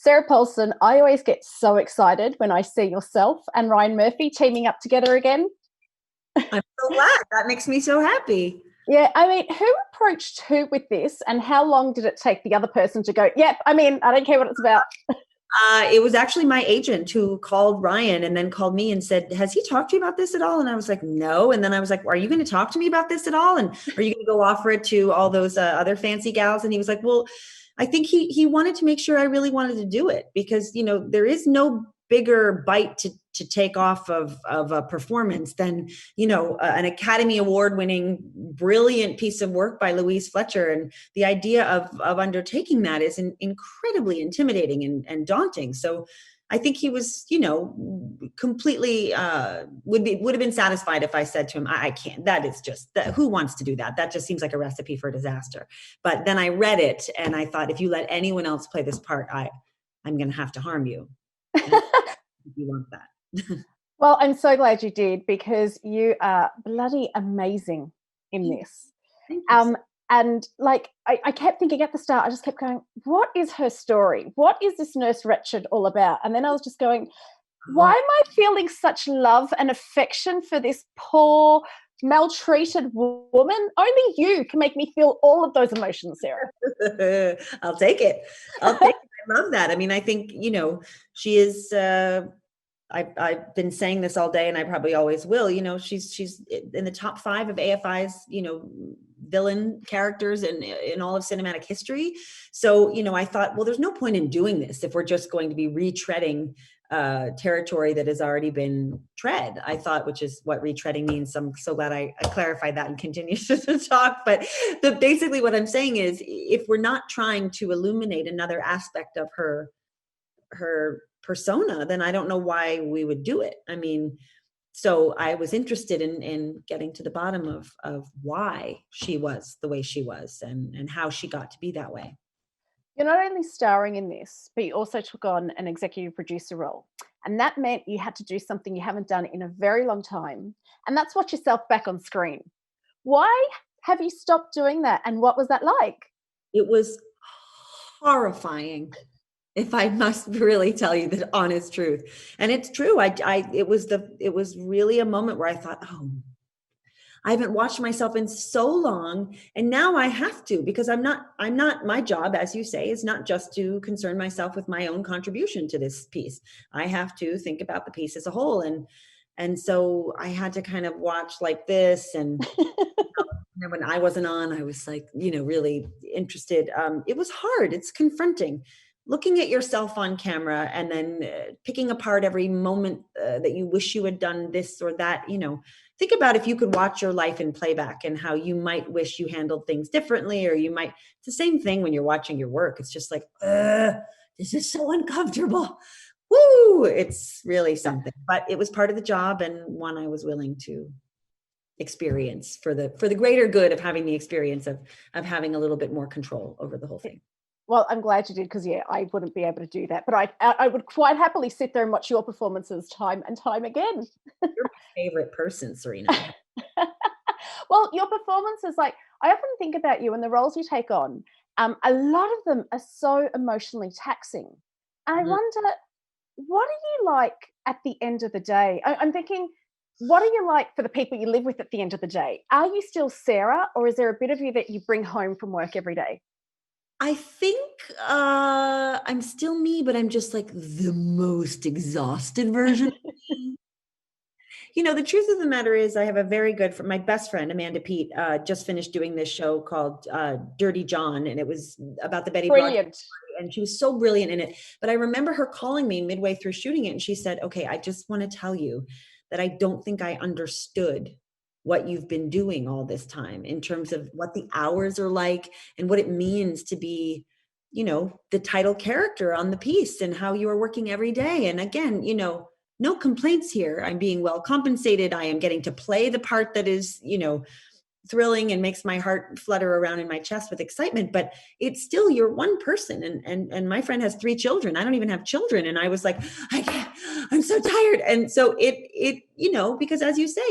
Sarah Paulson, I always get so excited when I see yourself and Ryan Murphy teaming up together again. I'm so glad. That makes me so happy. Yeah, I mean, who approached who with this, and how long did it take the other person to go, yep, I mean, I don't care what it's about? It was actually my agent who called Ryan and then called me and said, has he talked to you about this at all? And I was like, no. And then I was like, are you going to talk to me about this at all? And are you going to go offer it to all those other fancy gals? And he was like, well, I think he wanted to make sure I really wanted to do it because, there is no bigger bite to take off of a performance than, an Academy Award winning, brilliant piece of work by Louise Fletcher. And the idea of undertaking that is incredibly intimidating and daunting. So I think he was, completely would have been satisfied if I said to him, I can't, that is just that. Who wants to do that? That just seems like a recipe for disaster. But then I read it and I thought, if you let anyone else play this part, I'm going to have to harm you. If you want that. Well, I'm so glad you did because you are bloody amazing in this. Thank you. And like, I kept thinking at the start, I just kept going, what is her story? What is this Nurse Ratched all about? And then I was just going, why am I feeling such love and affection for this poor, maltreated woman? Only you can make me feel all of those emotions, Sarah. I'll take it. I love that. I mean, I think, she is, I've been saying this all day and I probably always will, she's in the top 5 of AFI's, villain characters in all of cinematic history. So, I thought, well, there's no point in doing this if we're just going to be retreading territory that has already been tread, I thought, which is what retreading means. I'm so glad I clarified that and continue to talk. But basically what I'm saying is, if we're not trying to illuminate another aspect of her persona, then I don't know why we would do it. I mean, so I was interested in getting to the bottom of why she was the way she was and how she got to be that way. You're not only starring in this, but you also took on an executive producer role. And that meant you had to do something you haven't done in a very long time. And that's watch yourself back on screen. Why have you stopped doing that? And what was that like? It was horrifying, if I must really tell you the honest truth. And it's true. It was really a moment where I thought, oh, I haven't watched myself in so long. And now I have to, because my job, as you say, is not just to concern myself with my own contribution to this piece. I have to think about the piece as a whole. And so I had to kind of watch like this. And when I wasn't on, I was like, really interested. It was hard. It's confronting. Looking at yourself on camera and then picking apart every moment that you wish you had done this or that, think about if you could watch your life in playback and how you might wish you handled things differently, or it's the same thing when you're watching your work. It's just like, this is so uncomfortable. Woo! It's really something, but it was part of the job and one I was willing to experience for the greater good of having the experience of having a little bit more control over the whole thing. Well, I'm glad you did, because I wouldn't be able to do that. But I would quite happily sit there and watch your performances time and time again. You're my favorite person, Serena. Well, your performances, like, I often think about you and the roles you take on. A lot of them are so emotionally taxing. And I wonder, what are you like at the end of the day? I'm thinking, what are you like for the people you live with at the end of the day? Are you still Sarah, or is there a bit of you that you bring home from work every day? I think I'm still me, but I'm just like the most exhausted version of me. The truth of the matter is I have a very good friend, my best friend, Amanda Pete, just finished doing this show called Dirty John, and it was about the Betty Brilliant. And she was so brilliant in it. But I remember her calling me midway through shooting it, and she said, okay, I just want to tell you that I don't think I understood what you've been doing all this time in terms of what the hours are like and what it means to be, the title character on the piece and how you are working every day. And again, no complaints here. I'm being well compensated. I am getting to play the part that is, thrilling and makes my heart flutter around in my chest with excitement, but it's still, you're one person. And my friend has 3 children. I don't even have children. And I was like, I can't, I'm so tired. And so it, because as you say,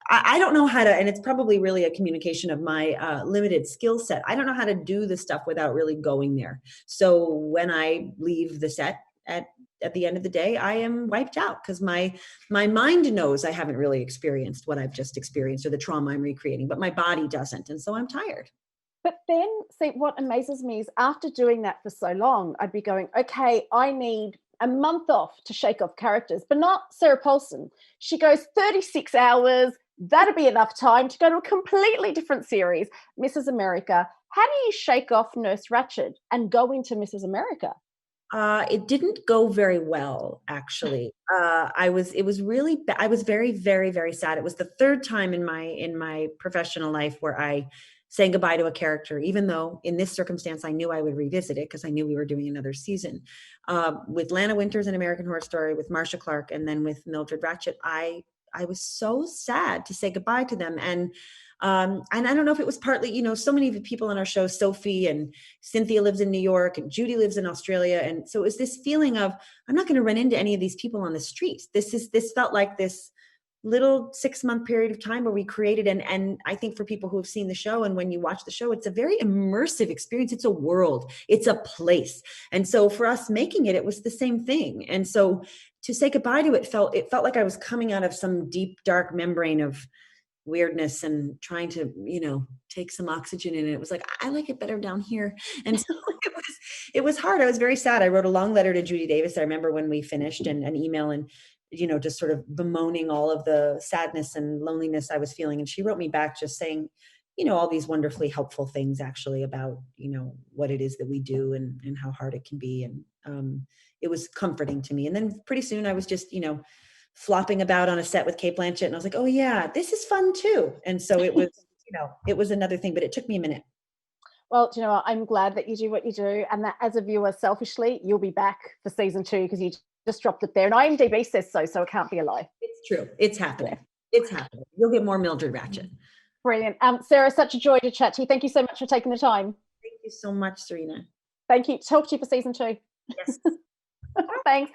I don't know how to, and it's probably really a communication of my limited skill set. I don't know how to do the stuff without really going there. So when I leave the set at the end of the day, I am wiped out because my mind knows I haven't really experienced what I've just experienced or the trauma I'm recreating, but my body doesn't. And so I'm tired. But then, see, what amazes me is after doing that for so long, I'd be going, okay, I need a month off to shake off characters, but not Sarah Paulson. She goes 36 hours. That'd be enough time to go to a completely different series, Mrs. America. How do you shake off Nurse Ratched and go into Mrs. America? It didn't go very well, actually. It was really, I was very, very, very sad. It was the third time in my professional life where I saying goodbye to a character, even though in this circumstance I knew I would revisit it because I knew we were doing another season. With Lana Winters in American Horror Story, with Marcia Clark, and then with Mildred Ratched, I was so sad to say goodbye to them. And I don't know if it was partly, so many of the people on our show, Sophie and Cynthia lives in New York and Judy lives in Australia. And so it was this feeling of, I'm not going to run into any of these people on the street. This felt like this little 6-month period of time where we created, and I think for people who have seen the show, and when you watch the show, it's a very immersive experience. It's a world, it's a place. And so for us making it, it was the same thing. And so to say goodbye to it felt like I was coming out of some deep, dark membrane of weirdness and trying to, take some oxygen in it. It was like, I like it better down here. And so it was hard. I was very sad. I wrote a long letter to Judy Davis. I remember when we finished, and an email, and just sort of bemoaning all of the sadness and loneliness I was feeling. And she wrote me back just saying, all these wonderfully helpful things actually about, what it is that we do and how hard it can be. And it was comforting to me. And then pretty soon I was just, flopping about on a set with Kate Blanchett. And I was like, oh yeah, this is fun too. And so it was, it was another thing, but it took me a minute. Well, do you know what? I'm glad that you do what you do, and that as a viewer, selfishly, you'll be back for season 2 because you just dropped it there. And IMDb says so it can't be a lie. It's true. It's happening. Yeah. It's happening. You'll get more Mildred Ratched. Brilliant. Sarah, such a joy to chat to you. Thank you so much for taking the time. Thank you so much, Serena. Thank you. Talk to you for season 2. Yes. Thanks.